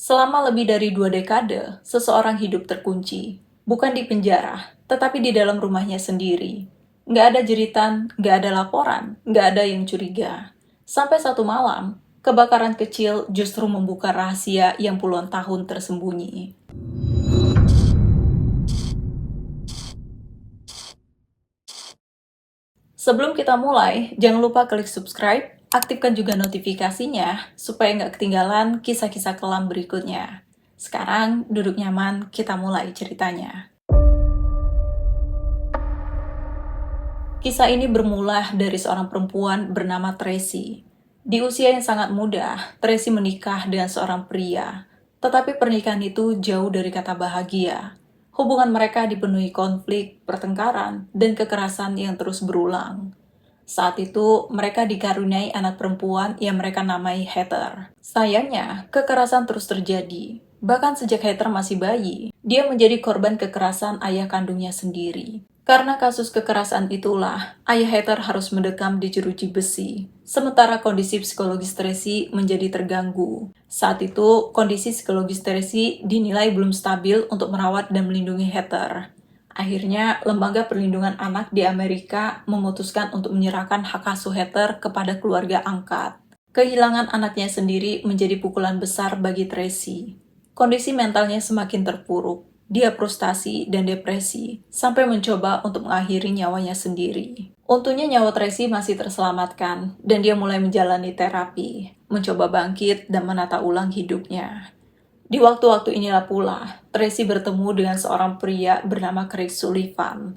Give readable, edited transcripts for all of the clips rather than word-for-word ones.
Selama lebih dari 2 dekade, seseorang hidup terkunci. Bukan di penjara, tetapi di dalam rumahnya sendiri. Nggak ada jeritan, nggak ada laporan, nggak ada yang curiga. Sampai satu malam, kebakaran kecil justru membuka rahasia yang puluhan tahun tersembunyi. Sebelum kita mulai, jangan lupa klik subscribe, aktifkan juga notifikasinya supaya nggak ketinggalan kisah-kisah kelam berikutnya. Sekarang, duduk nyaman, kita mulai ceritanya. Kisah ini bermula dari seorang perempuan bernama Tracy. Di usia yang sangat muda, Tracy menikah dengan seorang pria. Tetapi pernikahan itu jauh dari kata bahagia. Hubungan mereka dipenuhi konflik, pertengkaran, dan kekerasan yang terus berulang. Saat itu, mereka dikaruniai anak perempuan yang mereka namai Heather. Sayangnya, kekerasan terus terjadi. Bahkan sejak Heather masih bayi, dia menjadi korban kekerasan ayah kandungnya sendiri. Karena kasus kekerasan itulah, ayah Heather harus mendekam di jeruji besi. Sementara kondisi psikologis Tracy menjadi terganggu. Saat itu, kondisi psikologis Tracy dinilai belum stabil untuk merawat dan melindungi Heather. Akhirnya, Lembaga Perlindungan Anak di Amerika memutuskan untuk menyerahkan hak asuh Heather kepada keluarga angkat. Kehilangan anaknya sendiri menjadi pukulan besar bagi Tracy. Kondisi mentalnya semakin terpuruk. Dia frustasi dan depresi, sampai mencoba untuk mengakhiri nyawanya sendiri. Untungnya nyawa Tracy masih terselamatkan, dan dia mulai menjalani terapi, mencoba bangkit dan menata ulang hidupnya. Di waktu-waktu inilah pula, Tracy bertemu dengan seorang pria bernama Craig Sullivan.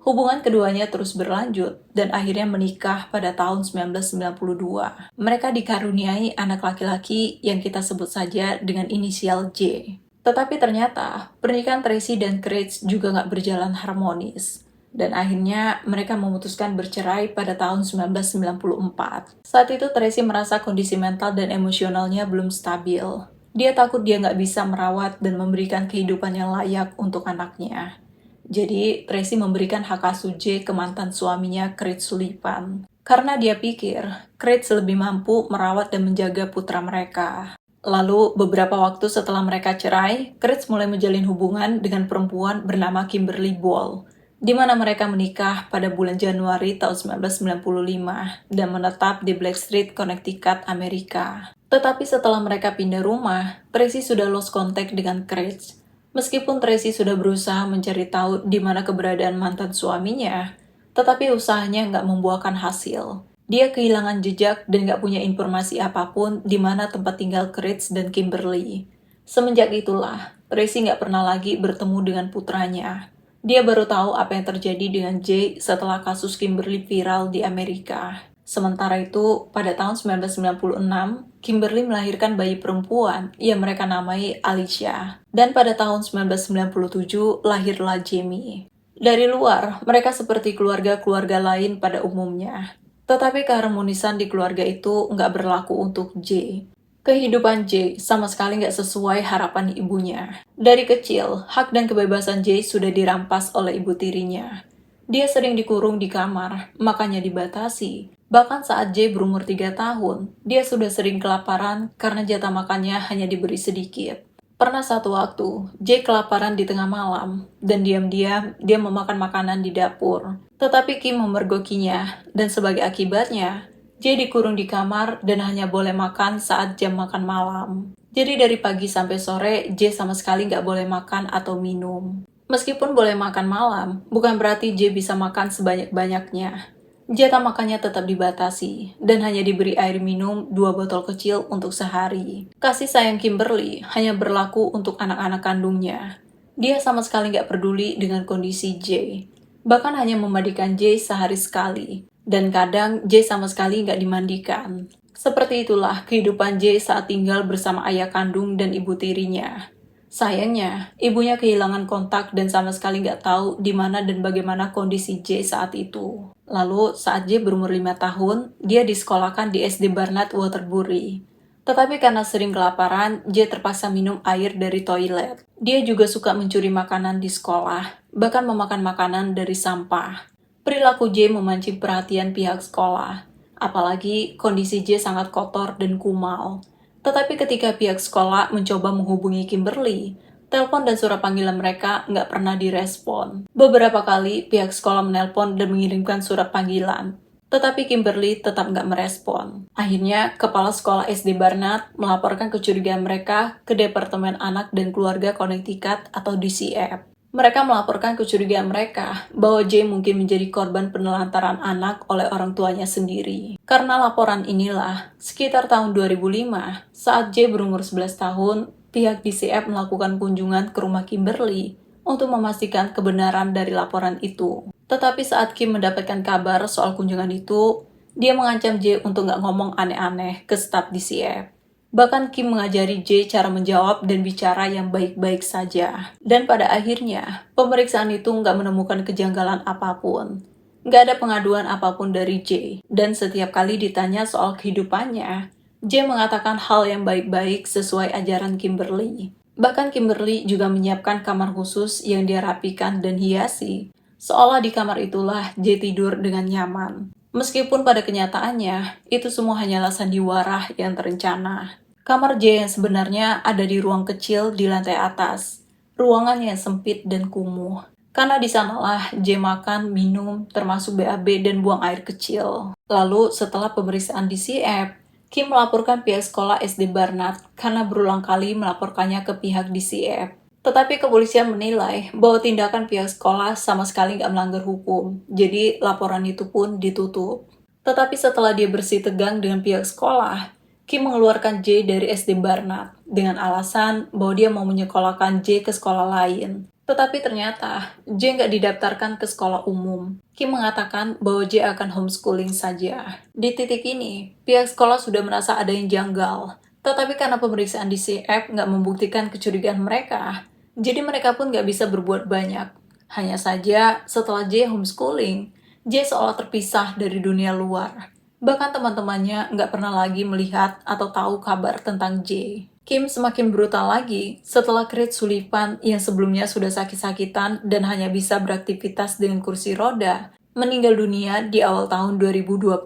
Hubungan keduanya terus berlanjut dan akhirnya menikah pada tahun 1992. Mereka dikaruniai anak laki-laki yang kita sebut saja dengan inisial J. Tetapi ternyata, pernikahan Tracy dan Craig juga nggak berjalan harmonis. Dan akhirnya mereka memutuskan bercerai pada tahun 1994. Saat itu Tracy merasa kondisi mental dan emosionalnya belum stabil. Dia takut dia nggak bisa merawat dan memberikan kehidupan yang layak untuk anaknya. Jadi, Tracy memberikan hak asuh J ke mantan suaminya, Craig Sullivan. Karena dia pikir, Craig lebih mampu merawat dan menjaga putra mereka. Lalu, beberapa waktu setelah mereka cerai, Craig mulai menjalin hubungan dengan perempuan bernama Kimberly Ball, di mana mereka menikah pada bulan Januari tahun 1995 dan menetap di Blackstreet, Connecticut, Amerika. Tetapi setelah mereka pindah rumah, Tracy sudah lost contact dengan Craig. Meskipun Tracy sudah berusaha mencari tahu di mana keberadaan mantan suaminya, tetapi usahanya nggak membuahkan hasil. Dia kehilangan jejak dan nggak punya informasi apapun di mana tempat tinggal Craig dan Kimberly. Semenjak itulah, Tracy nggak pernah lagi bertemu dengan putranya. Dia baru tahu apa yang terjadi dengan Jay setelah kasus Kimberly viral di Amerika. Sementara itu, pada tahun 1996, Kimberly melahirkan bayi perempuan yang mereka namai Alicia. Dan pada tahun 1997, lahirlah Jamie. Dari luar, mereka seperti keluarga-keluarga lain pada umumnya. Tetapi keharmonisan di keluarga itu nggak berlaku untuk Jay. Kehidupan Jay sama sekali nggak sesuai harapan ibunya. Dari kecil, hak dan kebebasan Jay sudah dirampas oleh ibu tirinya. Dia sering dikurung di kamar, makanya dibatasi. Bahkan saat Jay berumur 3 tahun, dia sudah sering kelaparan karena jatah makannya hanya diberi sedikit. Pernah satu waktu, Jay kelaparan di tengah malam, dan diam-diam dia memakan makanan di dapur. Tetapi Kim memergokinya, dan sebagai akibatnya, Jay dikurung di kamar dan hanya boleh makan saat jam makan malam. Jadi dari pagi sampai sore, Jay sama sekali nggak boleh makan atau minum. Meskipun boleh makan malam, bukan berarti Jay bisa makan sebanyak-banyaknya. Jatah makannya tetap dibatasi, dan hanya diberi air minum 2 botol kecil untuk sehari. Kasih sayang Kimberly hanya berlaku untuk anak-anak kandungnya. Dia sama sekali nggak peduli dengan kondisi Jay. Bahkan hanya memandikan Jay sehari sekali. Dan kadang Jay sama sekali nggak dimandikan. Seperti itulah kehidupan Jay saat tinggal bersama ayah kandung dan ibu tirinya. Sayangnya, ibunya kehilangan kontak dan sama sekali nggak tahu di mana dan bagaimana kondisi Jay saat itu. Lalu, saat Jay berumur 5 tahun, dia disekolahkan di SD Barnard Waterbury. Tetapi karena sering kelaparan, Jay terpaksa minum air dari toilet. Dia juga suka mencuri makanan di sekolah, bahkan memakan makanan dari sampah. Perilaku Jay memancing perhatian pihak sekolah. Apalagi kondisi Jay sangat kotor dan kumal. Tetapi ketika pihak sekolah mencoba menghubungi Kimberly, telepon dan surat panggilan mereka nggak pernah direspon. Beberapa kali pihak sekolah menelpon dan mengirimkan surat panggilan, tetapi Kimberly tetap nggak merespon. Akhirnya, Kepala Sekolah SD Barnard melaporkan kecurigaan mereka ke Departemen Anak dan Keluarga Connecticut atau DCF. Mereka melaporkan kecurigaan mereka bahwa J mungkin menjadi korban penelantaran anak oleh orang tuanya sendiri. Karena laporan inilah, sekitar tahun 2005, saat J berumur 11 tahun, pihak DCF melakukan kunjungan ke rumah Kimberly untuk memastikan kebenaran dari laporan itu. Tetapi saat Kim mendapatkan kabar soal kunjungan itu, dia mengancam J untuk nggak ngomong aneh-aneh ke staf DCF. Bahkan Kim mengajari J cara menjawab dan bicara yang baik-baik saja. Dan pada akhirnya, pemeriksaan itu nggak menemukan kejanggalan apapun. Nggak ada pengaduan apapun dari J. Dan setiap kali ditanya soal kehidupannya, J mengatakan hal yang baik-baik sesuai ajaran Kimberly. Bahkan Kimberly juga menyiapkan kamar khusus yang dia rapikan dan hiasi. Seolah di kamar itulah J tidur dengan nyaman. Meskipun pada kenyataannya, itu semua hanyalah sandiwara yang terencana. Kamar J yang sebenarnya ada di ruang kecil di lantai atas. Ruangan yang sempit dan kumuh. Karena di sanalah J makan, minum, termasuk BAB dan buang air kecil. Lalu setelah pemeriksaan di CF, Kim melaporkan pihak sekolah SD Barnard karena berulang kali melaporkannya ke pihak DCF. Tetapi kepolisian menilai bahwa tindakan pihak sekolah sama sekali nggak melanggar hukum, jadi laporan itu pun ditutup. Tetapi setelah dia bersih tegang dengan pihak sekolah, Kim mengeluarkan J dari SD Barnard dengan alasan bahwa dia mau menyekolahkan J ke sekolah lain. Tetapi ternyata J nggak didaftarkan ke sekolah umum. Kim mengatakan bahwa J akan homeschooling saja. Di titik ini, pihak sekolah sudah merasa ada yang janggal. Tetapi karena pemeriksaan di CF nggak membuktikan kecurigaan mereka, jadi mereka pun nggak bisa berbuat banyak. Hanya saja setelah J homeschooling, J seolah terpisah dari dunia luar. Bahkan teman-temannya nggak pernah lagi melihat atau tahu kabar tentang J. Kim semakin brutal lagi setelah Creed Sullivan yang sebelumnya sudah sakit-sakitan dan hanya bisa beraktivitas dengan kursi roda, meninggal dunia di awal tahun 2024.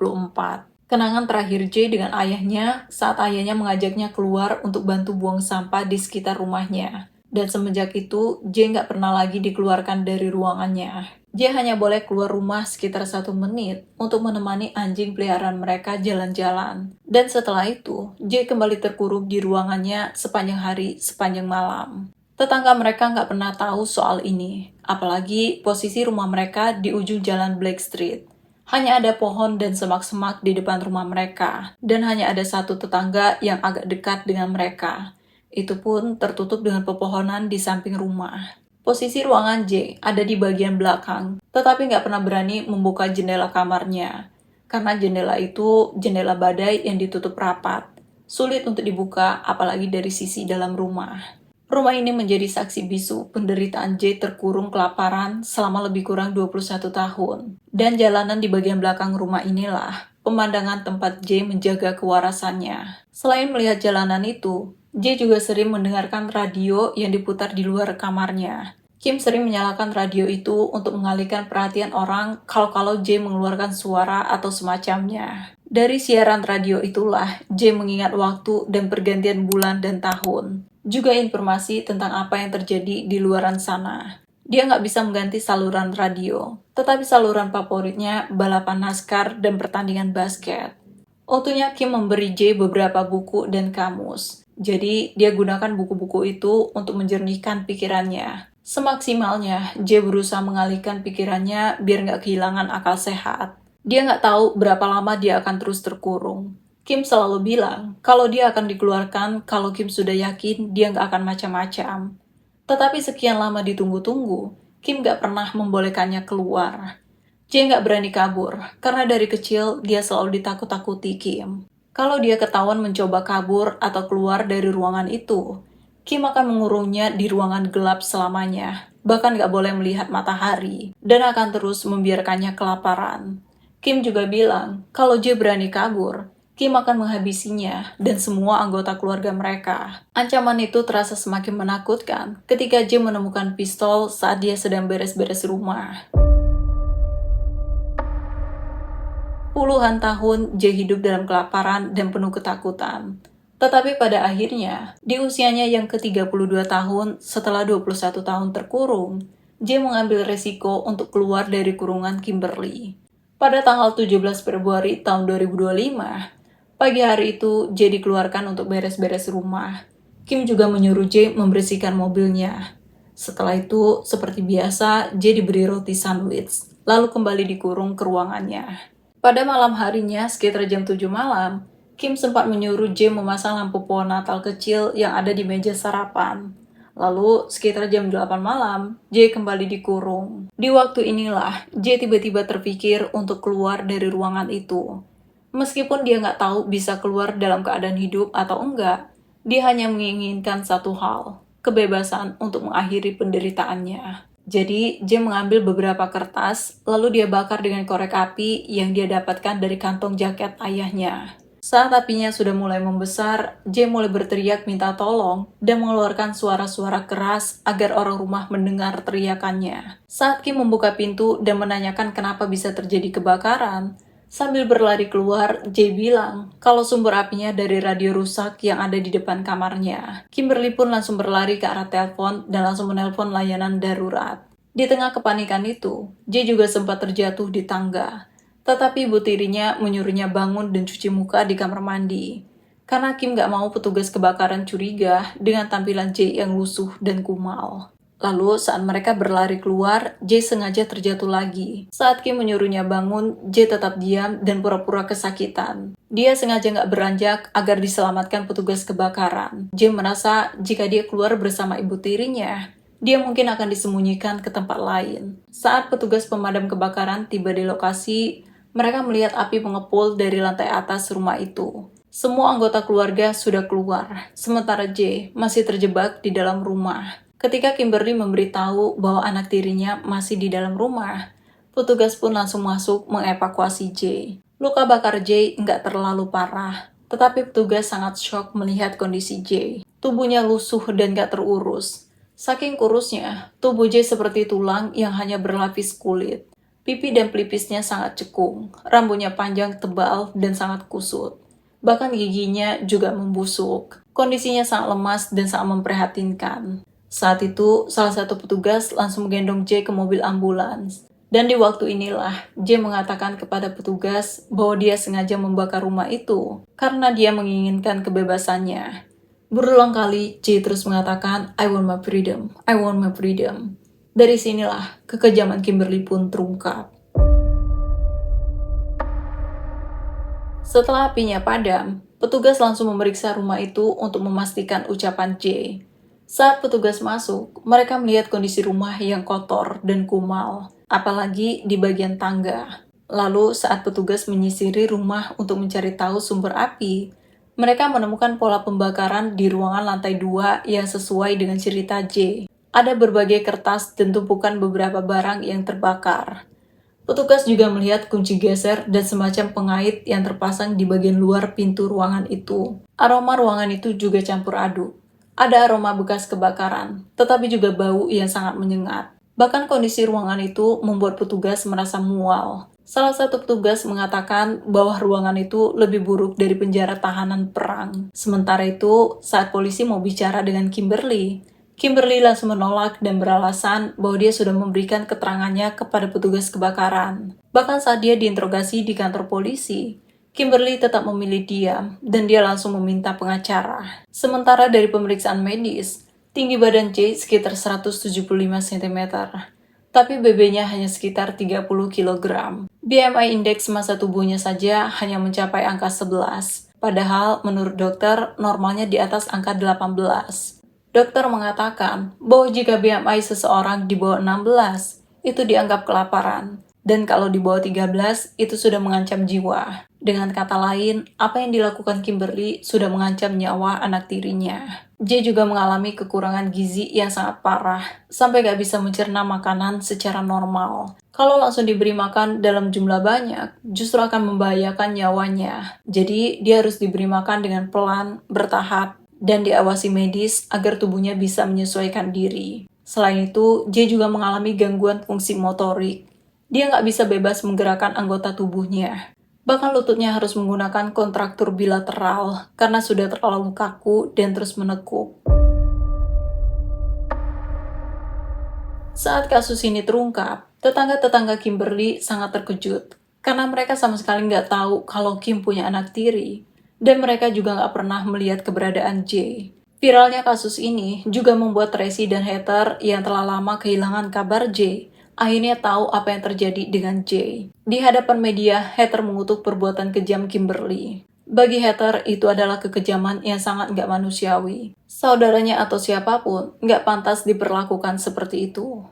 Kenangan terakhir J dengan ayahnya saat ayahnya mengajaknya keluar untuk bantu buang sampah di sekitar rumahnya. Dan semenjak itu, J nggak pernah lagi dikeluarkan dari ruangannya. J hanya boleh keluar rumah sekitar 1 menit untuk menemani anjing peliharaan mereka jalan-jalan. Dan setelah itu, J kembali terkurung di ruangannya sepanjang hari, sepanjang malam. Tetangga mereka nggak pernah tahu soal ini, apalagi posisi rumah mereka di ujung jalan Black Street. Hanya ada pohon dan semak-semak di depan rumah mereka, dan hanya ada satu tetangga yang agak dekat dengan mereka. Itu pun tertutup dengan pepohonan di samping rumah. Posisi ruangan J ada di bagian belakang, tetapi nggak pernah berani membuka jendela kamarnya. Karena jendela itu jendela badai yang ditutup rapat. Sulit untuk dibuka, apalagi dari sisi dalam rumah. Rumah ini menjadi saksi bisu penderitaan J terkurung kelaparan selama lebih kurang 21 tahun. Dan jalanan di bagian belakang rumah inilah pemandangan tempat J menjaga kewarasannya. Selain melihat jalanan itu, J juga sering mendengarkan radio yang diputar di luar kamarnya. Kim sering menyalakan radio itu untuk mengalihkan perhatian orang kalau J mengeluarkan suara atau semacamnya. Dari siaran radio itulah J mengingat waktu dan pergantian bulan dan tahun. Juga informasi tentang apa yang terjadi di luaran sana. Dia nggak bisa mengganti saluran radio, tetapi saluran favoritnya balapan NASCAR dan pertandingan basket. Waktunya Kim memberi J beberapa buku dan kamus. Jadi, dia gunakan buku-buku itu untuk menjernihkan pikirannya. Semaksimalnya, J berusaha mengalihkan pikirannya biar nggak kehilangan akal sehat. Dia nggak tahu berapa lama dia akan terus terkurung. Kim selalu bilang kalau dia akan dikeluarkan kalau Kim sudah yakin dia nggak akan macam-macam. Tetapi sekian lama ditunggu-tunggu, Kim nggak pernah membolehkannya keluar. J nggak berani kabur, karena dari kecil dia selalu ditakut-takuti Kim. Kalau dia ketahuan mencoba kabur atau keluar dari ruangan itu, Kim akan mengurungnya di ruangan gelap selamanya, bahkan nggak boleh melihat matahari, dan akan terus membiarkannya kelaparan. Kim juga bilang, kalau J berani kabur, Kim akan menghabisinya dan semua anggota keluarga mereka. Ancaman itu terasa semakin menakutkan ketika J menemukan pistol saat dia sedang beres-beres rumah. Puluhan tahun J hidup dalam kelaparan dan penuh ketakutan. Tetapi pada akhirnya, di usianya yang ke-32 tahun setelah 21 tahun terkurung, J mengambil resiko untuk keluar dari kurungan Kimberly. Pada tanggal 17 Februari tahun 2025, pagi hari itu J dikeluarkan untuk beres-beres rumah. Kim juga menyuruh J membersihkan mobilnya. Setelah itu, seperti biasa, J diberi roti sandwich, lalu kembali dikurung ke ruangannya. Pada malam harinya, sekitar jam 7 malam, Kim sempat menyuruh J memasang lampu pohon Natal kecil yang ada di meja sarapan. Lalu, sekitar jam 8 malam, J kembali dikurung. Di waktu inilah, J tiba-tiba terpikir untuk keluar dari ruangan itu. Meskipun dia nggak tahu bisa keluar dalam keadaan hidup atau enggak, dia hanya menginginkan satu hal, kebebasan untuk mengakhiri penderitaannya. Jadi, J mengambil beberapa kertas, lalu dia bakar dengan korek api yang dia dapatkan dari kantong jaket ayahnya. Saat apinya sudah mulai membesar, J mulai berteriak minta tolong dan mengeluarkan suara-suara keras agar orang rumah mendengar teriakannya. Saat Kim membuka pintu dan menanyakan kenapa bisa terjadi kebakaran, sambil berlari keluar, J bilang kalau sumber apinya dari radio rusak yang ada di depan kamarnya. Kimberly pun langsung berlari ke arah telepon dan langsung menelpon layanan darurat. Di tengah kepanikan itu, J juga sempat terjatuh di tangga. Tetapi ibu tirinya menyuruhnya bangun dan cuci muka di kamar mandi. Karena Kim gak mau petugas kebakaran curiga dengan tampilan J yang lusuh dan kumal. Lalu saat mereka berlari keluar, J sengaja terjatuh lagi. Saat Kim menyuruhnya bangun, J tetap diam dan pura-pura kesakitan. Dia sengaja gak beranjak agar diselamatkan petugas kebakaran. J merasa jika dia keluar bersama ibu tirinya, dia mungkin akan disembunyikan ke tempat lain. Saat petugas pemadam kebakaran tiba di lokasi, mereka melihat api mengepul dari lantai atas rumah itu. Semua anggota keluarga sudah keluar, sementara J masih terjebak di dalam rumah. Ketika Kimberly memberitahu bahwa anak tirinya masih di dalam rumah, petugas pun langsung masuk mengevakuasi J. Luka bakar J nggak terlalu parah, tetapi petugas sangat shock melihat kondisi J. Tubuhnya lusuh dan nggak terurus. Saking kurusnya, tubuh J seperti tulang yang hanya berlapis kulit. Pipi dan pelipisnya sangat cekung, rambutnya panjang, tebal, dan sangat kusut. Bahkan giginya juga membusuk. Kondisinya sangat lemas dan sangat memprihatinkan. Saat itu, salah satu petugas langsung menggendong J ke mobil ambulans. Dan di waktu inilah, J mengatakan kepada petugas bahwa dia sengaja membakar rumah itu karena dia menginginkan kebebasannya. Berulang kali, J terus mengatakan, I want my freedom, I want my freedom. Dari sinilah, kekejaman Kimberly pun terungkap. Setelah apinya padam, petugas langsung memeriksa rumah itu untuk memastikan ucapan J. Saat petugas masuk, mereka melihat kondisi rumah yang kotor dan kumal, apalagi di bagian tangga. Lalu saat petugas menyisiri rumah untuk mencari tahu sumber api, mereka menemukan pola pembakaran di ruangan lantai 2 yang sesuai dengan cerita J. Ada berbagai kertas dan tumpukan beberapa barang yang terbakar. Petugas juga melihat kunci geser dan semacam pengait yang terpasang di bagian luar pintu ruangan itu. Aroma ruangan itu juga campur aduk. Ada aroma bekas kebakaran, tetapi juga bau yang sangat menyengat. Bahkan kondisi ruangan itu membuat petugas merasa mual. Salah satu petugas mengatakan bahwa ruangan itu lebih buruk dari penjara tahanan perang. Sementara itu, saat polisi mau bicara dengan Kimberly langsung menolak dan beralasan bahwa dia sudah memberikan keterangannya kepada petugas kebakaran. Bahkan saat dia diinterogasi di kantor polisi, Kimberly tetap memilih diam dan dia langsung meminta pengacara. Sementara dari pemeriksaan medis, tinggi badan J sekitar 175 cm, tapi BB-nya hanya sekitar 30 kg. BMI indeks massa tubuhnya saja hanya mencapai angka 11, padahal menurut dokter normalnya di atas angka 18. Dokter mengatakan bahwa jika BMI seseorang di bawah 16, itu dianggap kelaparan. Dan kalau di bawah 13, itu sudah mengancam jiwa. Dengan kata lain, apa yang dilakukan Kimberly sudah mengancam nyawa anak tirinya. J juga mengalami kekurangan gizi yang sangat parah, sampai gak bisa mencerna makanan secara normal. Kalau langsung diberi makan dalam jumlah banyak, justru akan membahayakan nyawanya. Jadi, dia harus diberi makan dengan pelan, bertahap, dan diawasi medis agar tubuhnya bisa menyesuaikan diri. Selain itu, J juga mengalami gangguan fungsi motorik. Dia nggak bisa bebas menggerakkan anggota tubuhnya. Bahkan lututnya harus menggunakan kontraktur bilateral karena sudah terlalu kaku dan terus menekuk. Saat kasus ini terungkap, tetangga-tetangga Kimberly sangat terkejut karena mereka sama sekali nggak tahu kalau Kim punya anak tiri, dan mereka juga nggak pernah melihat keberadaan Jay. Viralnya kasus ini juga membuat Tracy dan Heather yang telah lama kehilangan kabar Jay akhirnya tahu apa yang terjadi dengan Jay. Di hadapan media, Heather mengutuk perbuatan kejam Kimberly. Bagi Heather, itu adalah kekejaman yang sangat nggak manusiawi. Saudaranya atau siapapun nggak pantas diperlakukan seperti itu.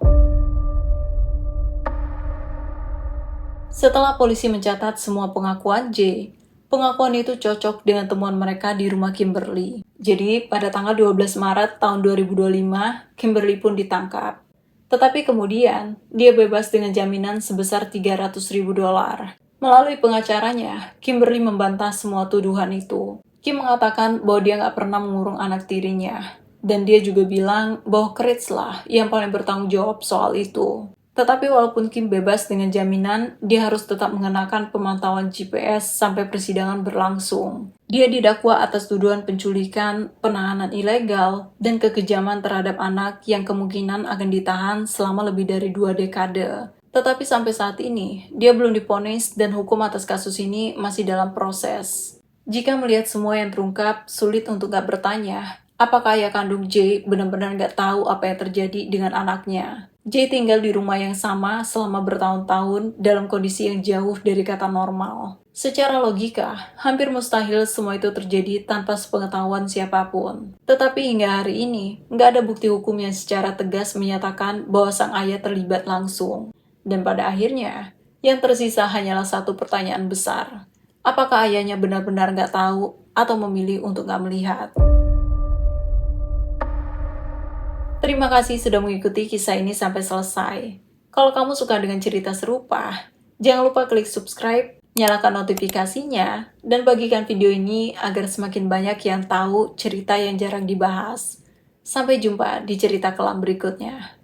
Setelah polisi mencatat semua pengakuan Jay, pengakuan itu cocok dengan temuan mereka di rumah Kimberly. Jadi, pada tanggal 12 Maret tahun 2025, Kimberly pun ditangkap. Tetapi kemudian, dia bebas dengan jaminan sebesar $300.000. Melalui pengacaranya, Kimberly membantah semua tuduhan itu. Kim mengatakan bahwa dia nggak pernah mengurung anak tirinya. Dan dia juga bilang bahwa Kritz lah yang paling bertanggung jawab soal itu. Tetapi walaupun Kim bebas dengan jaminan, dia harus tetap mengenakan pemantauan GPS sampai persidangan berlangsung. Dia didakwa atas tuduhan penculikan, penahanan ilegal, dan kekejaman terhadap anak yang kemungkinan akan ditahan selama lebih dari 2 dekade. Tetapi sampai saat ini, dia belum divonis dan hukum atas kasus ini masih dalam proses. Jika melihat semua yang terungkap, sulit untuk gak bertanya, apakah ayah kandung Jay benar-benar gak tahu apa yang terjadi dengan anaknya. Jay tinggal di rumah yang sama selama bertahun-tahun dalam kondisi yang jauh dari kata normal. Secara logika, hampir mustahil semua itu terjadi tanpa sepengetahuan siapapun. Tetapi hingga hari ini, nggak ada bukti hukum yang secara tegas menyatakan bahwa sang ayah terlibat langsung. Dan pada akhirnya, yang tersisa hanyalah satu pertanyaan besar. Apakah ayahnya benar-benar nggak tahu atau memilih untuk nggak melihat? Terima kasih sudah mengikuti kisah ini sampai selesai. Kalau kamu suka dengan cerita serupa, jangan lupa klik subscribe, nyalakan notifikasinya, dan bagikan video ini agar semakin banyak yang tahu cerita yang jarang dibahas. Sampai jumpa di cerita kelam berikutnya.